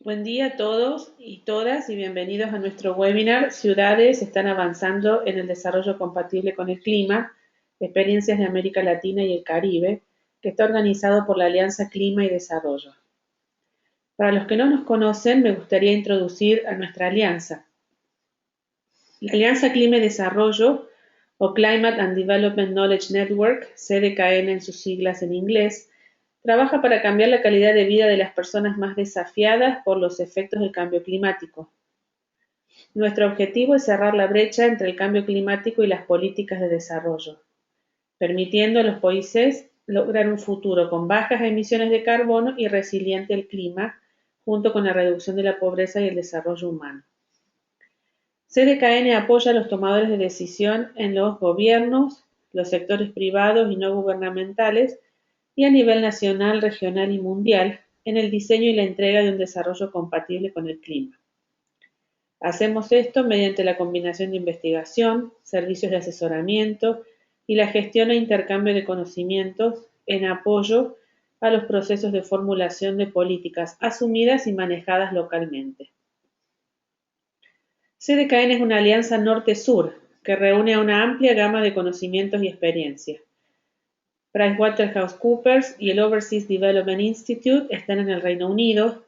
Buen día a todos y todas y bienvenidos a nuestro webinar Ciudades están avanzando en el desarrollo compatible con el clima, experiencias de América Latina y el Caribe, que está organizado por la Alianza Clima y Desarrollo. Para los que no nos conocen, me gustaría introducir a nuestra alianza. La Alianza Clima y Desarrollo, o Climate and Development Knowledge Network, CDKN en sus siglas en inglés, trabaja para cambiar la calidad de vida de las personas más desafiadas por los efectos del cambio climático. Nuestro objetivo es cerrar la brecha entre el cambio climático y las políticas de desarrollo, permitiendo a los países lograr un futuro con bajas emisiones de carbono y resiliente al clima, junto con la reducción de la pobreza y el desarrollo humano. CDKN apoya a los tomadores de decisión en los gobiernos, los sectores privados y no gubernamentales y a nivel nacional, regional y mundial en el diseño y la entrega de un desarrollo compatible con el clima. Hacemos esto mediante la combinación de investigación, servicios de asesoramiento y la gestión e intercambio de conocimientos en apoyo a los procesos de formulación de políticas asumidas y manejadas localmente. CDKN es una alianza norte-sur que reúne a una amplia gama de conocimientos y experiencia. PricewaterhouseCoopers y el Overseas Development Institute están en el Reino Unido,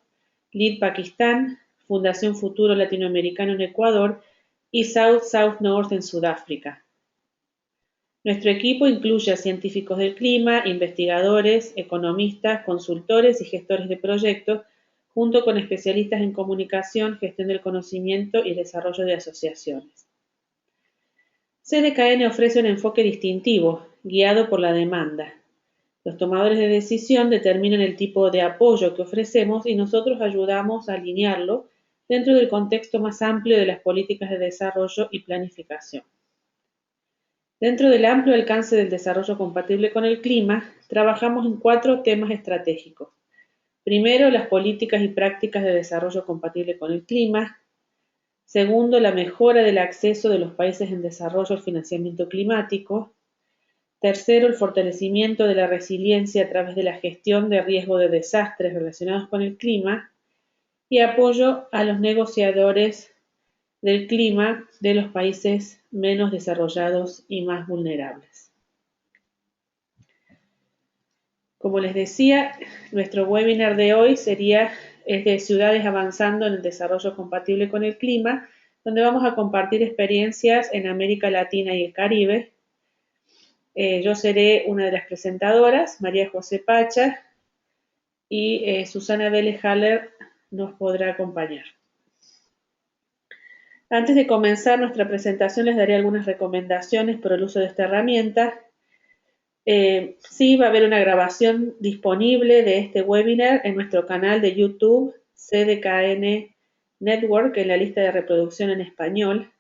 LEAD Pakistán, Fundación Futuro Latinoamericano en Ecuador y South North en Sudáfrica. Nuestro equipo incluye a científicos del clima, investigadores, economistas, consultores y gestores de proyectos, junto con especialistas en comunicación, gestión del conocimiento y desarrollo de asociaciones. CDKN ofrece un enfoque distintivo, guiado por la demanda. Los tomadores de decisión determinan el tipo de apoyo que ofrecemos y nosotros ayudamos a alinearlo dentro del contexto más amplio de las políticas de desarrollo y planificación. Dentro del amplio alcance del desarrollo compatible con el clima, trabajamos en 4 temas estratégicos. Primero, las políticas y prácticas de desarrollo compatible con el clima. Segundo, la mejora del acceso de los países en desarrollo al financiamiento climático. Tercero, el fortalecimiento de la resiliencia a través de la gestión de riesgo de desastres relacionados con el clima y apoyo a los negociadores del clima de los países menos desarrollados y más vulnerables. Como les decía, nuestro webinar de hoy es de ciudades avanzando en el desarrollo compatible con el clima, donde vamos a compartir experiencias en América Latina y el Caribe. Yo seré una de las presentadoras, María José Pacha, y Susana Vélez Haller nos podrá acompañar. Antes de comenzar nuestra presentación les daré algunas recomendaciones por el uso de esta herramienta. Sí, va a haber una grabación disponible de este webinar en nuestro canal de YouTube CDKN Network en la lista de reproducción en español.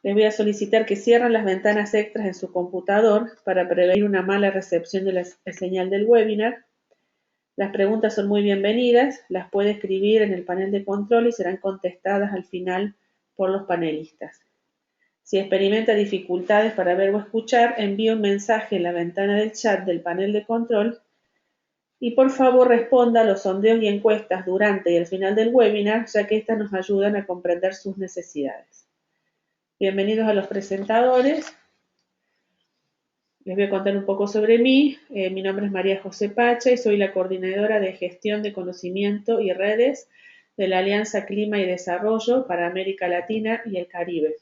Les voy a solicitar que cierren las ventanas extras en su computador para prevenir una mala recepción de la señal del webinar. Las preguntas son muy bienvenidas, las puede escribir en el panel de control y serán contestadas al final por los panelistas. Si experimenta dificultades para ver o escuchar, envíe un mensaje en la ventana del chat del panel de control y por favor responda a los sondeos y encuestas durante y al final del webinar, ya que estas nos ayudan a comprender sus necesidades. Bienvenidos a los presentadores. Les voy a contar un poco sobre mí. Mi nombre es María José Pacha y soy la coordinadora de gestión de conocimiento y redes de la Alianza Clima y Desarrollo para América Latina y el Caribe.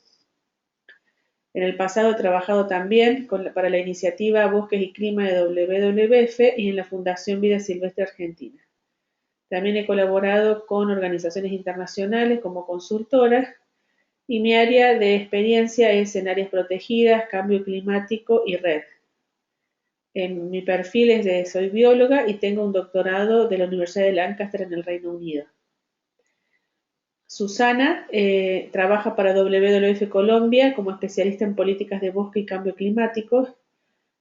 En el pasado he trabajado también para la iniciativa Bosques y Clima de WWF y en la Fundación Vida Silvestre Argentina. También he colaborado con organizaciones internacionales como consultora y mi área de experiencia es en áreas protegidas, cambio climático y red. En mi perfil es de soy bióloga y tengo un doctorado de la Universidad de Lancaster en el Reino Unido. Susana trabaja para WWF Colombia como especialista en políticas de bosque y cambio climático.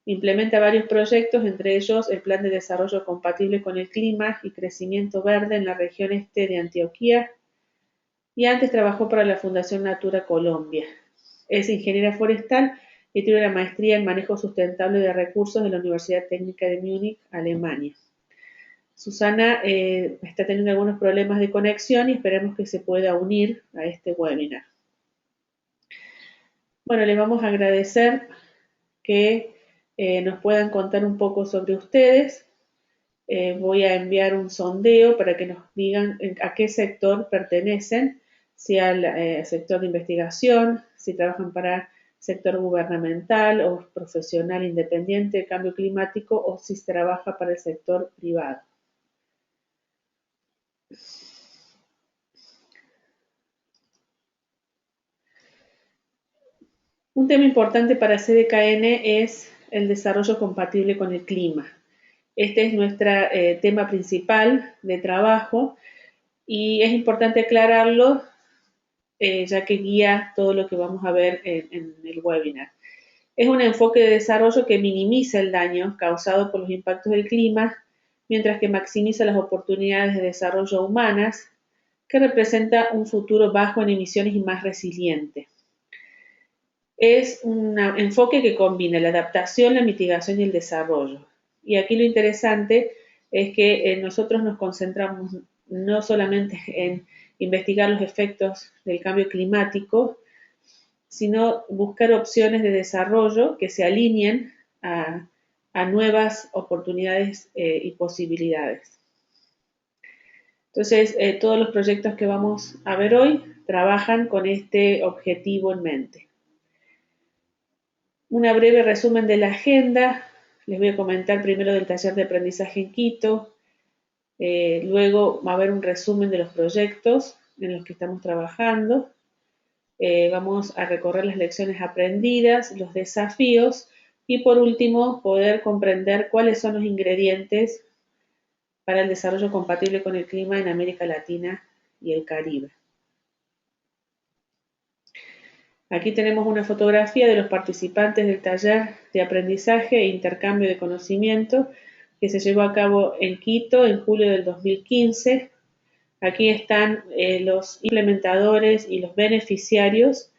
Implementa varios proyectos, entre ellos el Plan de Desarrollo Compatible con el Clima y Crecimiento Verde en la región este de Antioquia. Y antes trabajó para la Fundación Natura Colombia. Es ingeniera forestal y tiene una maestría en manejo sustentable de recursos de la Universidad Técnica de Múnich, Alemania. Susana está teniendo algunos problemas de conexión y esperemos que se pueda unir a este webinar. Bueno, les vamos a agradecer que nos puedan contar un poco sobre ustedes. Voy a enviar un sondeo para que nos digan a qué sector pertenecen, si al sector de investigación, si trabajan para sector gubernamental o profesional independiente de cambio climático o si se trabaja para el sector privado. Un tema importante para CDKN es el desarrollo compatible con el clima. Este es nuestro tema principal de trabajo y es importante aclararlo ya que guía todo lo que vamos a ver en el webinar. Es un enfoque de desarrollo que minimiza el daño causado por los impactos del clima, mientras que maximiza las oportunidades de desarrollo humanas, que representa un futuro bajo en emisiones y más resiliente. Es un enfoque que combina la adaptación, la mitigación y el desarrollo. Y aquí lo interesante es que nosotros nos concentramos no solamente en investigar los efectos del cambio climático, sino buscar opciones de desarrollo que se alineen a nuevas oportunidades y posibilidades. Entonces, todos los proyectos que vamos a ver hoy trabajan con este objetivo en mente. Un breve resumen de la agenda. Les voy a comentar primero del taller de aprendizaje en Quito. Luego va a haber un resumen de los proyectos en los que estamos trabajando. Vamos a recorrer las lecciones aprendidas, los desafíos y por último poder comprender cuáles son los ingredientes para el desarrollo compatible con el clima en América Latina y el Caribe. Aquí tenemos una fotografía de los participantes del taller de aprendizaje e intercambio de conocimiento que se llevó a cabo en Quito en julio del 2015. Aquí están los implementadores y los beneficiarios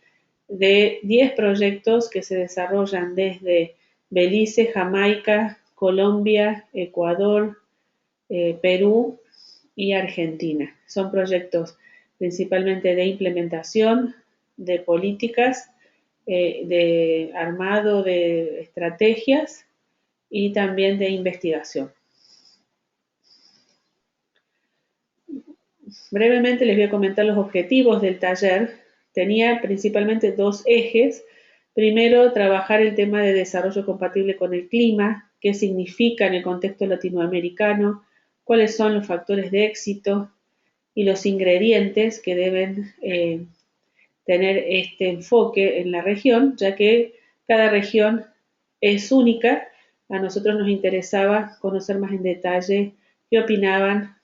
de 10 proyectos que se desarrollan desde Belice, Jamaica, Colombia, Ecuador, Perú y Argentina. Son proyectos principalmente de implementación de políticas, de armado de estrategias y también de investigación. Brevemente les voy a comentar los objetivos del taller. Tenía principalmente dos ejes. Primero, trabajar el tema de desarrollo compatible con el clima, qué significa en el contexto latinoamericano, cuáles son los factores de éxito y los ingredientes que deben tener este enfoque en la región, ya que cada región es única. A nosotros nos interesaba conocer más en detalle qué opinaban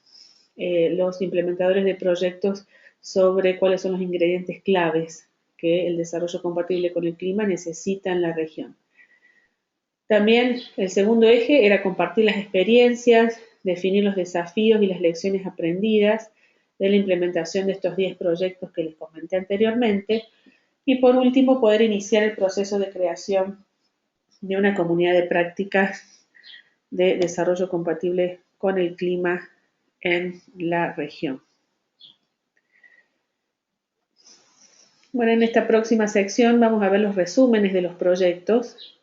los implementadores de proyectos sobre cuáles son los ingredientes claves que el desarrollo compatible con el clima necesita en la región. También el segundo eje era compartir las experiencias, definir los desafíos y las lecciones aprendidas de la implementación de estos 10 proyectos que les comenté anteriormente. Y por último, poder iniciar el proceso de creación de una comunidad de prácticas de desarrollo compatible con el clima en la región. Bueno, en esta próxima sección vamos a ver los resúmenes de los proyectos.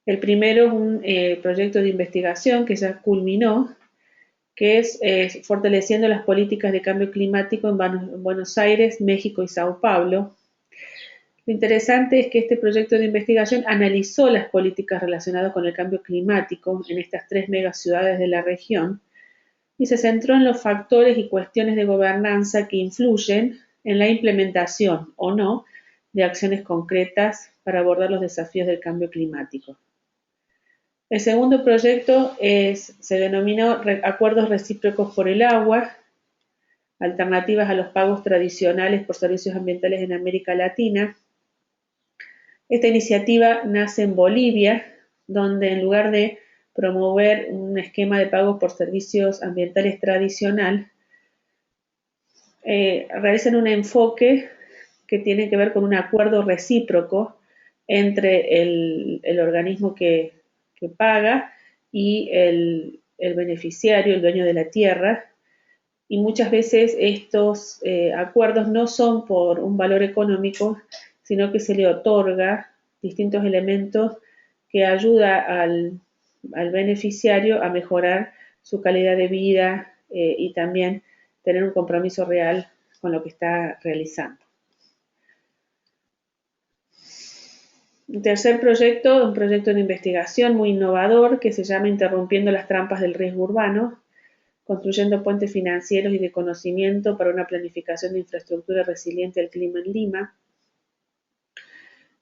El primero es un proyecto de investigación que ya culminó, que es fortaleciendo las políticas de cambio climático en Buenos Aires, México y Sao Paulo. Lo interesante es que este proyecto de investigación analizó las políticas relacionadas con el cambio climático en estas 3 megaciudades de la región y se centró en los factores y cuestiones de gobernanza que influyen en la implementación o no de acciones concretas para abordar los desafíos del cambio climático. El segundo proyecto se denominó Acuerdos Recíprocos por el Agua, alternativas a los pagos tradicionales por servicios ambientales en América Latina. Esta iniciativa nace en Bolivia, donde en lugar de promover un esquema de pago por servicios ambientales tradicional, realizan un enfoque que tiene que ver con un acuerdo recíproco entre el organismo que paga y el beneficiario, el dueño de la tierra, y muchas veces estos acuerdos no son por un valor económico, sino que se le otorga distintos elementos que ayuda al beneficiario a mejorar su calidad de vida y también tener un compromiso real con lo que está realizando. Un tercer proyecto, un proyecto de investigación muy innovador que se llama Interrumpiendo las trampas del riesgo urbano, construyendo puentes financieros y de conocimiento para una planificación de infraestructura resiliente al clima en Lima.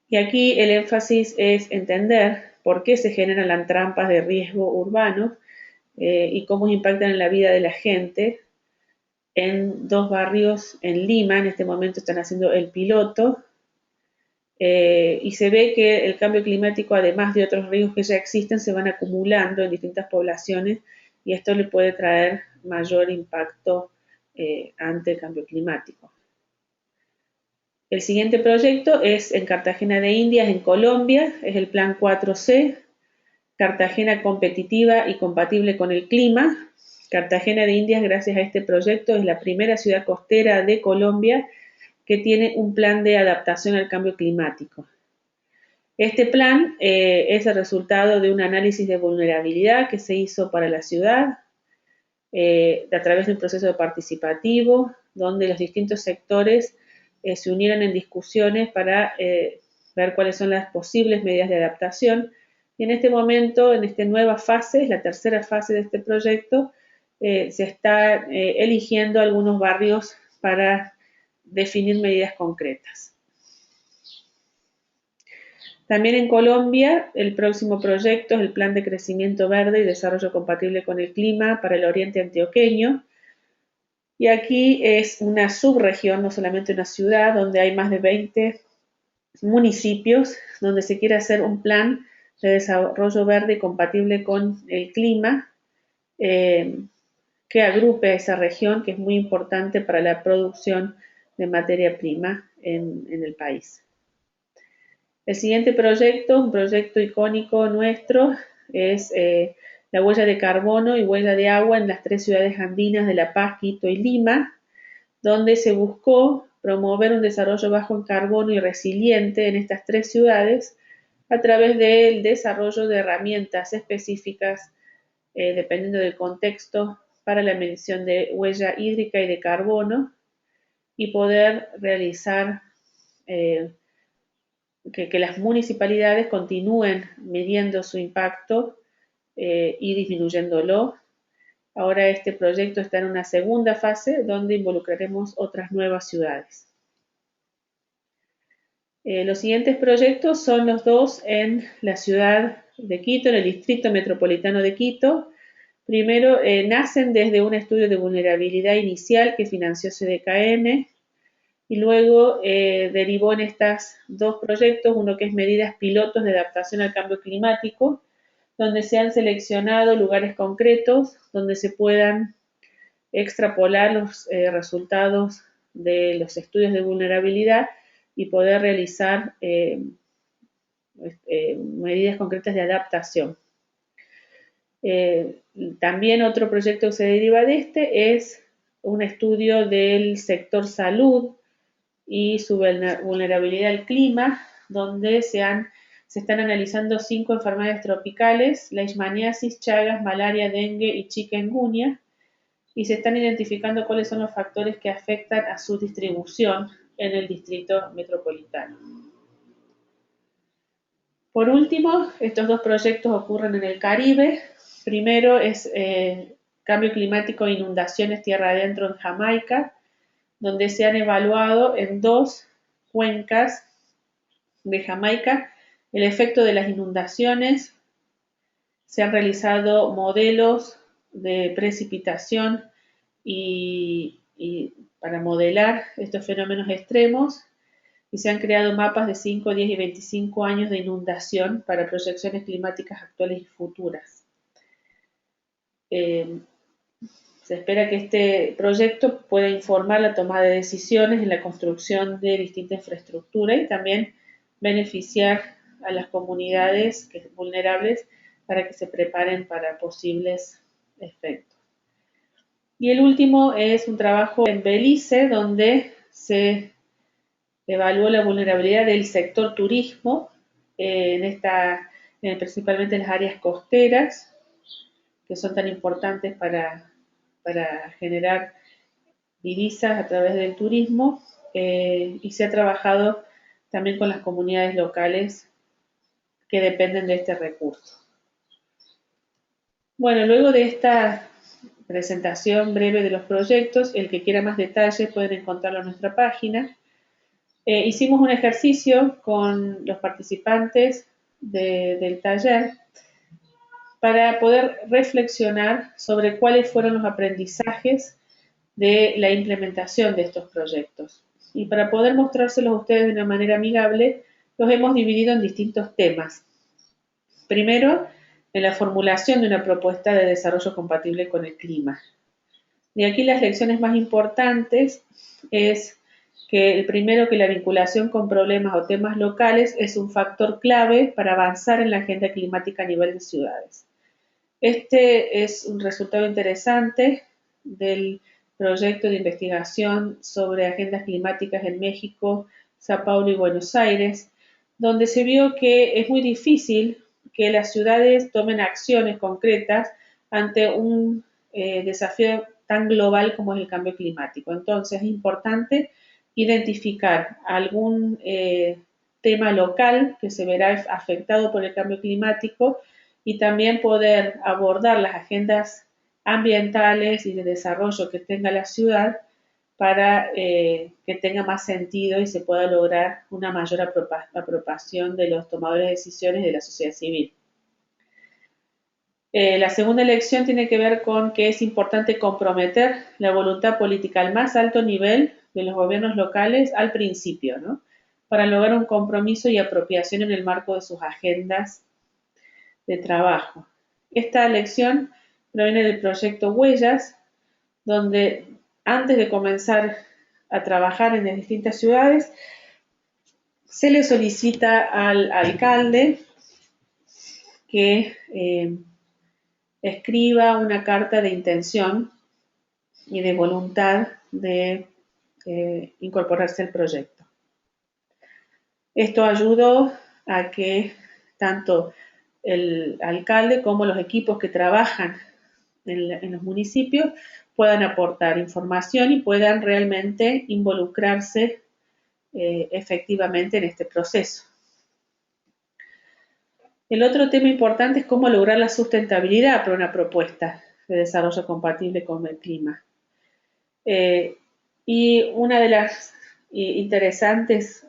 Y aquí el énfasis es entender por qué se generan las trampas de riesgo urbano y cómo impactan en la vida de la gente. En 2 barrios en Lima, en este momento están haciendo el piloto, y se ve que el cambio climático, además de otros riesgos que ya existen, se van acumulando en distintas poblaciones y esto le puede traer mayor impacto ante el cambio climático. El siguiente proyecto es en Cartagena de Indias, en Colombia, es el Plan 4C, Cartagena competitiva y compatible con el clima. Cartagena de Indias, gracias a este proyecto, es la primera ciudad costera de Colombia que tiene un plan de adaptación al cambio climático. Este plan es el resultado de un análisis de vulnerabilidad que se hizo para la ciudad a través de un proceso participativo donde los distintos sectores se unieron en discusiones para ver cuáles son las posibles medidas de adaptación. Y en este momento, en esta nueva fase, la tercera fase de este proyecto, se está eligiendo algunos barrios para definir medidas concretas. También en Colombia, el próximo proyecto es el Plan de Crecimiento Verde y Desarrollo Compatible con el Clima para el Oriente Antioqueño. Y aquí es una subregión, no solamente una ciudad, donde hay más de 20 municipios, donde se quiere hacer un plan de desarrollo verde compatible con el clima, que agrupe a esa región, que es muy importante para la producción de materia prima en el país. El siguiente proyecto, un proyecto icónico nuestro, es la huella de carbono y huella de agua en las 3 ciudades andinas de La Paz, Quito y Lima, donde se buscó promover un desarrollo bajo en carbono y resiliente en estas 3 ciudades a través del desarrollo de herramientas específicas, dependiendo del contexto, para la medición de huella hídrica y de carbono y poder realizar que las municipalidades continúen midiendo su impacto y disminuyéndolo. Ahora este proyecto está en una segunda fase donde involucraremos otras nuevas ciudades. Los siguientes proyectos son los 2 en la ciudad de Quito, en el Distrito Metropolitano de Quito. Primero, nacen desde un estudio de vulnerabilidad inicial que financió CDKM y luego derivó en estos 2 proyectos, uno que es medidas pilotos de adaptación al cambio climático, donde se han seleccionado lugares concretos donde se puedan extrapolar los resultados de los estudios de vulnerabilidad y poder realizar medidas concretas de adaptación. También otro proyecto que se deriva de este es un estudio del sector salud y su vulnerabilidad al clima, donde se están analizando 5 enfermedades tropicales, leishmaniasis, chagas, malaria, dengue y chikungunya, y se están identificando cuáles son los factores que afectan a su distribución en el distrito metropolitano. Por último, estos 2 proyectos ocurren en el Caribe. Primero es cambio climático e inundaciones tierra adentro en Jamaica, donde se han evaluado en 2 cuencas de Jamaica el efecto de las inundaciones. Se han realizado modelos de precipitación y para modelar estos fenómenos extremos y se han creado mapas de 5, 10 y 25 años de inundación para proyecciones climáticas actuales y futuras. Se espera que este proyecto pueda informar la toma de decisiones en la construcción de distinta infraestructura y también beneficiar a las comunidades vulnerables para que se preparen para posibles efectos. Y el último es un trabajo en Belice, donde se evaluó la vulnerabilidad del sector turismo, principalmente en las áreas costeras, que son tan importantes para generar divisas a través del turismo, y se ha trabajado también con las comunidades locales que dependen de este recurso. Bueno, luego de esta presentación breve de los proyectos, el que quiera más detalles pueden encontrarlo en nuestra página. Hicimos un ejercicio con los participantes del taller para poder reflexionar sobre cuáles fueron los aprendizajes de la implementación de estos proyectos. Y para poder mostrárselos a ustedes de una manera amigable, los hemos dividido en distintos temas. Primero, en la formulación de una propuesta de desarrollo compatible con el clima. Y aquí las lecciones más importantes es que el primero, que la vinculación con problemas o temas locales es un factor clave para avanzar en la agenda climática a nivel de ciudades. Este es un resultado interesante del proyecto de investigación sobre agendas climáticas en México, Sao Paulo y Buenos Aires, donde se vio que es muy difícil que las ciudades tomen acciones concretas ante un desafío tan global como es el cambio climático. Entonces es importante identificar algún tema local que se verá afectado por el cambio climático y también poder abordar las agendas ambientales y de desarrollo que tenga la ciudad para que tenga más sentido y se pueda lograr una mayor apropiación de los tomadores de decisiones de la sociedad civil. La segunda lección tiene que ver con que es importante comprometer la voluntad política al más alto nivel de los gobiernos locales al principio, ¿no? Para lograr un compromiso y apropiación en el marco de sus agendas de trabajo. Esta lección proviene del proyecto Huellas, donde antes de comenzar a trabajar en las distintas ciudades, se le solicita al alcalde que escriba una carta de intención y de voluntad de incorporarse al proyecto. Esto ayudó a que tanto el alcalde como los equipos que trabajan en los municipios puedan aportar información y puedan realmente involucrarse efectivamente en este proceso. El otro tema importante es cómo lograr la sustentabilidad para una propuesta de desarrollo compatible con el clima. Y una de las interesantes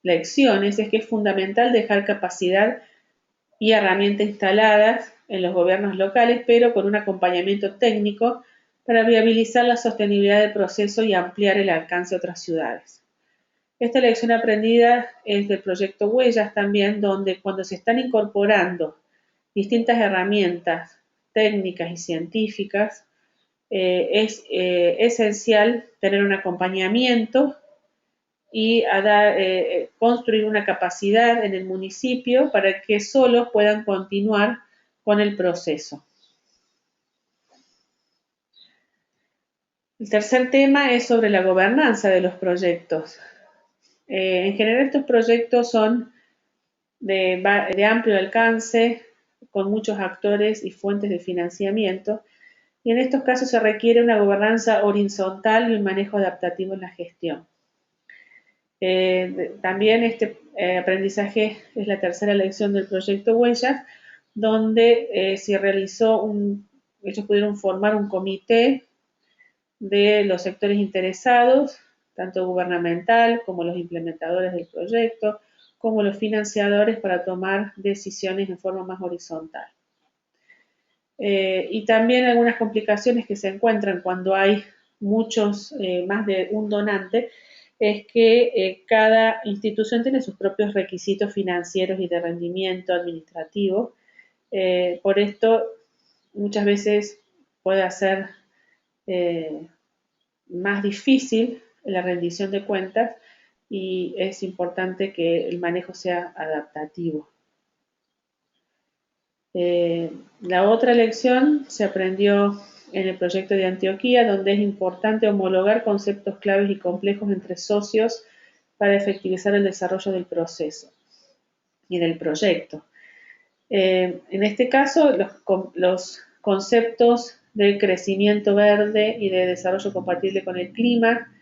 lecciones es que es fundamental dejar capacidad y herramientas instaladas en los gobiernos locales, pero con un acompañamiento técnico para viabilizar la sostenibilidad del proceso y ampliar el alcance a otras ciudades. Esta lección aprendida es del proyecto Huellas también, donde cuando se están incorporando distintas herramientas técnicas y científicas, es esencial tener un acompañamiento y construir una capacidad en el municipio para que solos puedan continuar con el proceso. El tercer tema es sobre la gobernanza de los proyectos. En general estos proyectos son de amplio alcance, con muchos actores y fuentes de financiamiento, y en estos casos se requiere una gobernanza horizontal y un manejo adaptativo en la gestión. También este aprendizaje es la tercera lección del proyecto Huellas, donde se realizó ellos pudieron formar un comité de los sectores interesados, tanto gubernamental como los implementadores del proyecto, como los financiadores para tomar decisiones en forma más horizontal. Y también algunas complicaciones que se encuentran cuando hay muchos, más de un donante, es que cada institución tiene sus propios requisitos financieros y de rendimiento administrativo. Por esto, muchas veces puede ser más difícil la rendición de cuentas y es importante que el manejo sea adaptativo. La otra lección se aprendió en el proyecto de Antioquía, donde es importante homologar conceptos claves y complejos entre socios para efectivizar el desarrollo del proceso y del proyecto. En este caso, los conceptos de crecimiento verde y de desarrollo compatible con el clima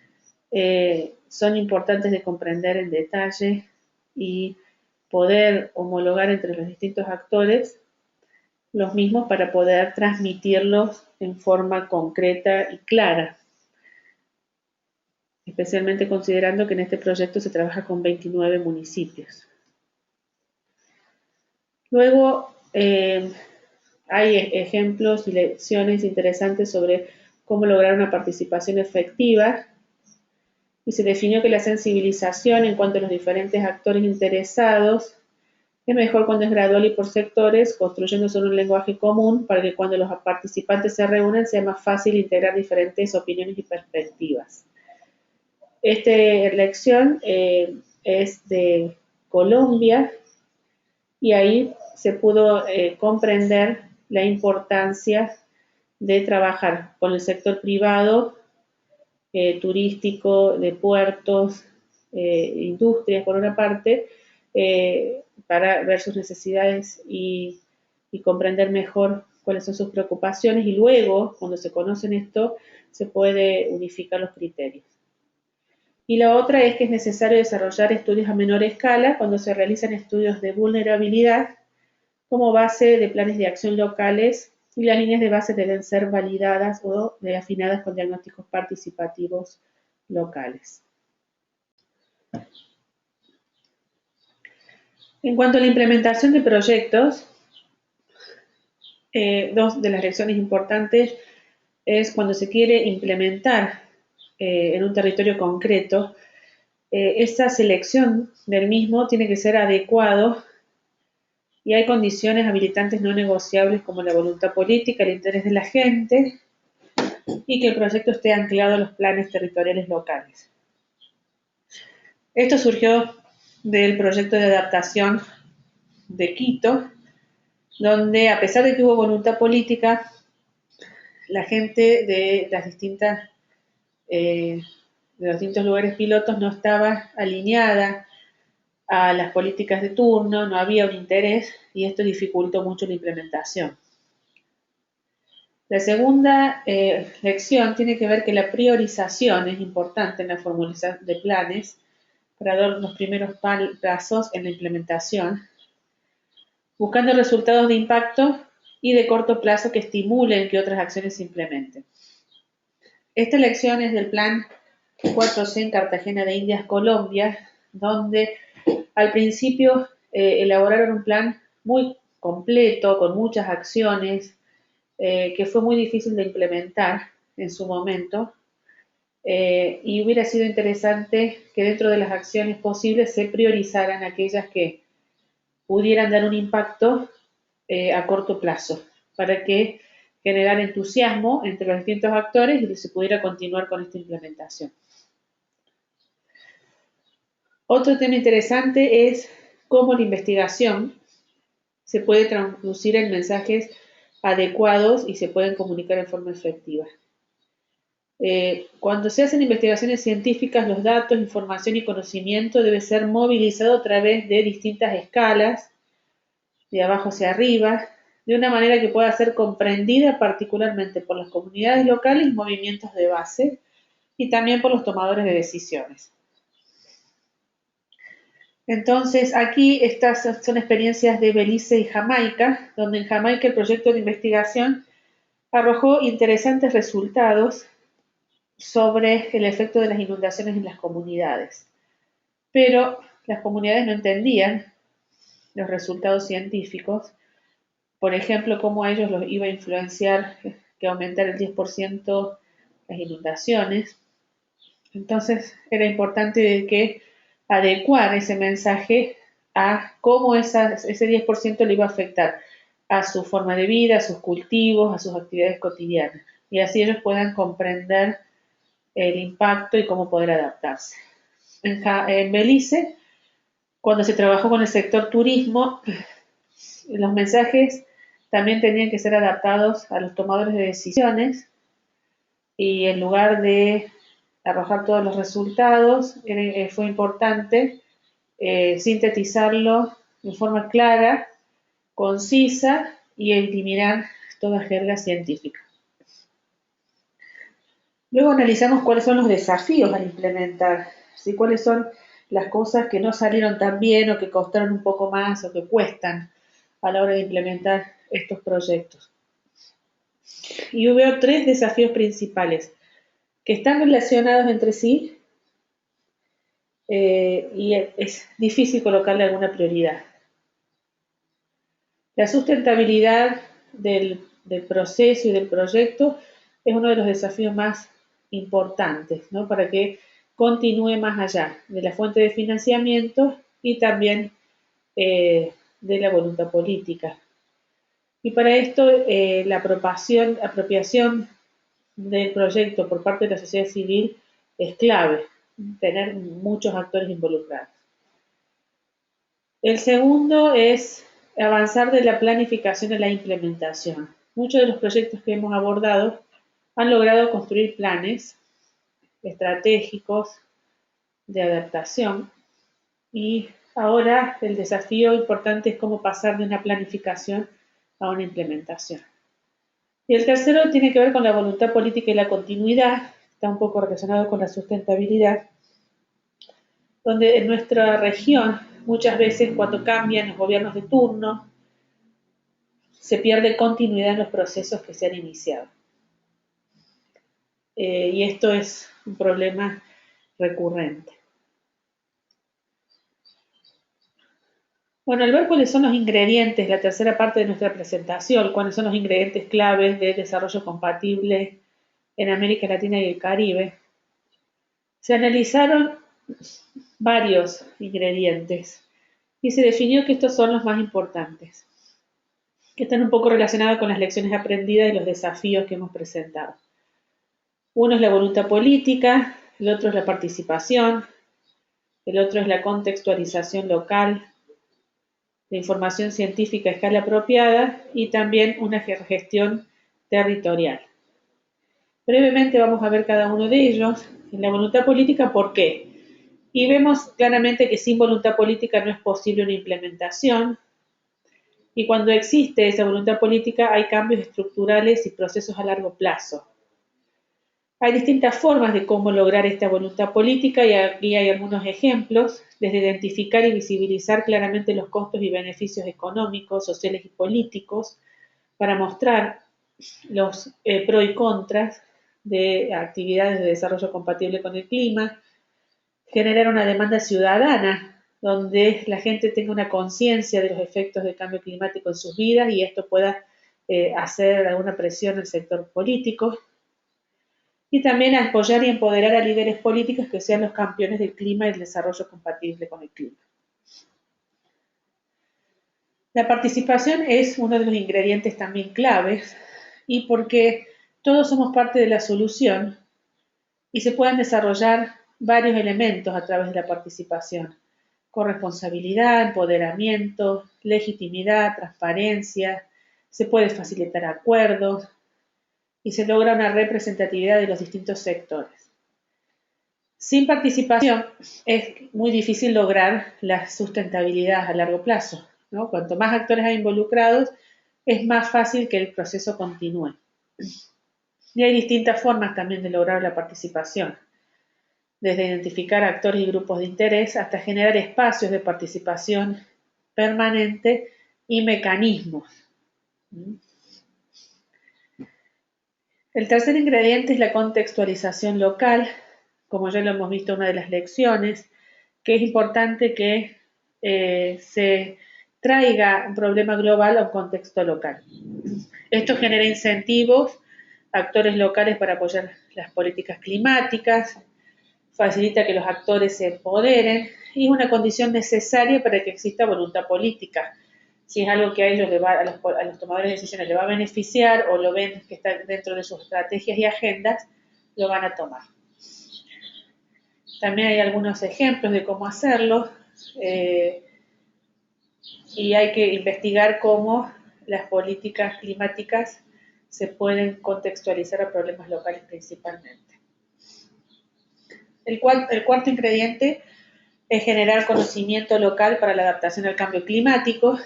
son importantes de comprender en detalle y poder homologar entre los distintos actores los mismos para poder transmitirlos en forma concreta y clara, especialmente considerando que en este proyecto se trabaja con 29 municipios. Luego, hay ejemplos y lecciones interesantes sobre cómo lograr una participación efectiva y se definió que la sensibilización en cuanto a los diferentes actores interesados es mejor cuando es gradual y por sectores, construyendo sobre un lenguaje común para que cuando los participantes se reúnan sea más fácil integrar diferentes opiniones y perspectivas. Esta lección es de Colombia y ahí se pudo comprender la importancia de trabajar con el sector privado, turístico, de puertos, industrias por una parte, para ver sus necesidades y comprender mejor cuáles son sus preocupaciones y luego, cuando se conocen esto, se puede unificar los criterios. Y la otra es que es necesario desarrollar estudios a menor escala cuando se realizan estudios de vulnerabilidad como base de planes de acción locales y las líneas de base deben ser validadas o afinadas con diagnósticos participativos locales. En cuanto a la implementación de proyectos, dos de las lecciones importantes es cuando se quiere implementar en un territorio concreto, esa selección del mismo tiene que ser adecuado y hay condiciones habilitantes no negociables como la voluntad política, el interés de la gente y que el proyecto esté anclado a los planes territoriales locales. Esto surgió del proyecto de adaptación de Quito, donde a pesar de que hubo voluntad política, la gente de las distintas de los distintos lugares pilotos no estaba alineada a las políticas de turno, no había un interés y esto dificultó mucho la implementación. La segunda lección tiene que ver que la priorización es importante en la formulación de planes para dar los primeros pasos en la implementación, buscando resultados de impacto y de corto plazo que estimulen que otras acciones se implementen. Esta lección es del plan 4C en Cartagena de Indias, Colombia, donde al principio elaboraron un plan muy completo, con muchas acciones, que fue muy difícil de implementar en su momento, y hubiera sido interesante que dentro de las acciones posibles se priorizaran aquellas que pudieran dar un impacto a corto plazo, para que generara entusiasmo entre los distintos actores y que se pudiera continuar con esta implementación. Otro tema interesante es cómo la investigación se puede traducir en mensajes adecuados y se pueden comunicar en forma efectiva. Cuando se hacen investigaciones científicas, los datos, información y conocimiento debe ser movilizado a través de distintas escalas, de abajo hacia arriba, de una manera que pueda ser comprendida particularmente por las comunidades locales y movimientos de base, y también por los tomadores de decisiones. Entonces, aquí estas son experiencias de Belice y Jamaica, donde en Jamaica el proyecto de investigación arrojó interesantes resultados sobre el efecto de las inundaciones en las comunidades. Pero las comunidades no entendían los resultados científicos, por ejemplo, cómo a ellos los iba a influenciar que aumentar el 10% las inundaciones. Entonces, era importante que adecuar ese mensaje a cómo ese 10% le iba a afectar a su forma de vida, a sus cultivos, a sus actividades cotidianas. Y así ellos puedan comprender el impacto y cómo poder adaptarse. En Belice, cuando se trabajó con el sector turismo, los mensajes también tenían que ser adaptados a los tomadores de decisiones y en lugar de arrojar todos los resultados, fue importante sintetizarlo de forma clara, concisa y eliminar toda jerga científica. Luego analizamos cuáles son los desafíos al implementar, ¿sí? Cuáles son las cosas que no salieron tan bien o que costaron un poco más o que cuestan a la hora de implementar estos proyectos. Y veo 3 desafíos principales que están relacionados entre sí y es difícil colocarle alguna prioridad. La sustentabilidad del proceso y del proyecto es uno de los desafíos más importantes, ¿no? Para que continúe más allá de la fuente de financiamiento y también de la voluntad política. Y para esto la apropiación del proyecto por parte de la sociedad civil es clave, tener muchos actores involucrados. El segundo es avanzar de la planificación a la implementación. Muchos de los proyectos que hemos abordado han logrado construir planes estratégicos de adaptación y ahora el desafío importante es cómo pasar de una planificación a una implementación. Y el tercero tiene que ver con la voluntad política y la continuidad, está un poco relacionado con la sustentabilidad, donde en nuestra región muchas veces cuando cambian los gobiernos de turno se pierde continuidad en los procesos que se han iniciado. Y esto es un problema recurrente. Bueno, al ver cuáles son los ingredientes, la tercera parte de nuestra presentación, cuáles son los ingredientes claves de desarrollo compatible en América Latina y el Caribe, se analizaron varios ingredientes y se definió que estos son los más importantes, que están un poco relacionados con las lecciones aprendidas y los desafíos que hemos presentado. Uno es la voluntad política, el otro es la participación, el otro es la contextualización local, la información científica a escala apropiada y también una gestión territorial. Brevemente vamos a ver cada uno de ellos. En la voluntad política, ¿por qué? Y vemos claramente que sin voluntad política no es posible una implementación. Y cuando existe esa voluntad política hay cambios estructurales y procesos a largo plazo. Hay distintas formas de cómo lograr esta voluntad política y aquí hay algunos ejemplos, desde identificar y visibilizar claramente los costos y beneficios económicos, sociales y políticos para mostrar los pros y contras de actividades de desarrollo compatible con el clima, generar una demanda ciudadana donde la gente tenga una conciencia de los efectos del cambio climático en sus vidas y esto pueda hacer alguna presión al sector político. Y también apoyar y empoderar a líderes políticos que sean los campeones del clima y el desarrollo compatible con el clima. La participación es uno de los ingredientes también claves y porque todos somos parte de la solución y se pueden desarrollar varios elementos a través de la participación. Corresponsabilidad, empoderamiento, legitimidad, transparencia, se puede facilitar acuerdos, y se logra una representatividad de los distintos sectores. Sin participación es muy difícil lograr la sustentabilidad a largo plazo, ¿no? Cuanto más actores hay involucrados, es más fácil que el proceso continúe. Y hay distintas formas también de lograr la participación, desde identificar actores y grupos de interés hasta generar espacios de participación permanente y mecanismos. El tercer ingrediente es la contextualización local, como ya lo hemos visto en una de las lecciones, que es importante que se traiga un problema global a un contexto local. Esto genera incentivos a actores locales para apoyar las políticas climáticas, facilita que los actores se empoderen y es una condición necesaria para que exista voluntad política. Si es algo que a ellos a los tomadores de decisiones les va a beneficiar o lo ven que está dentro de sus estrategias y agendas, lo van a tomar. También hay algunos ejemplos de cómo hacerlo y hay que investigar cómo las políticas climáticas se pueden contextualizar a problemas locales principalmente. El cuarto ingrediente es generar conocimiento local para la adaptación al cambio climático.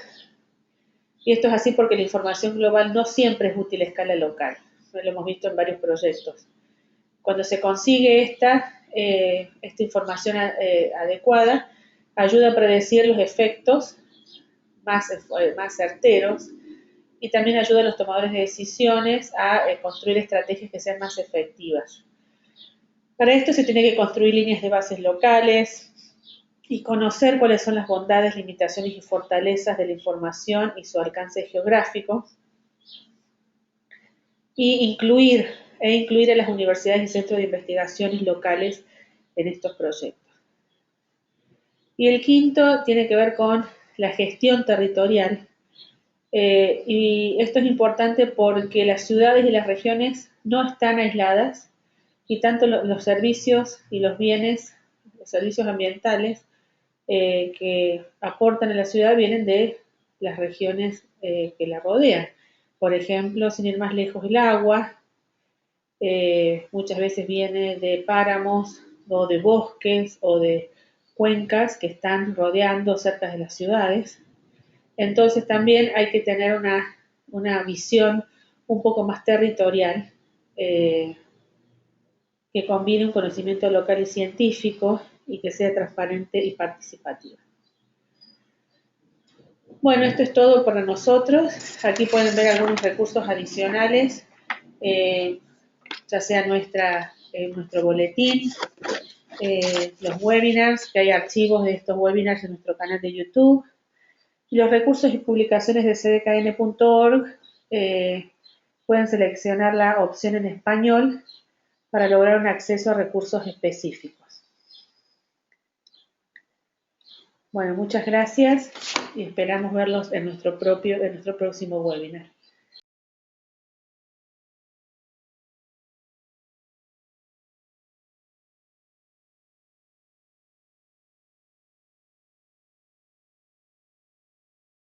Y esto es así porque la información global no siempre es útil a escala local. Lo hemos visto en varios proyectos. Cuando se consigue esta información adecuada, ayuda a predecir los efectos más certeros y también ayuda a los tomadores de decisiones a construir estrategias que sean más efectivas. Para esto se tiene que construir líneas de bases locales y conocer cuáles son las bondades, limitaciones y fortalezas de la información y su alcance geográfico, y incluir a las universidades y centros de investigaciones locales en estos proyectos. Y el quinto tiene que ver con la gestión territorial. Y esto es importante porque las ciudades y las regiones no están aisladas y tanto los servicios y los bienes, los servicios ambientales que aportan a la ciudad vienen de las regiones que la rodean. Por ejemplo, sin ir más lejos, el agua muchas veces viene de páramos o de bosques o de cuencas que están rodeando cerca de las ciudades. Entonces también hay que tener una visión un poco más territorial que combine un conocimiento local y científico y que sea transparente y participativa. Bueno, esto es todo para nosotros. Aquí pueden ver algunos recursos adicionales, ya sea nuestro boletín, los webinars, que hay archivos de estos webinars en nuestro canal de YouTube, y los recursos y publicaciones de cdkn.org. Pueden seleccionar la opción en español para lograr un acceso a recursos específicos. Bueno, muchas gracias y esperamos verlos en nuestro próximo webinar.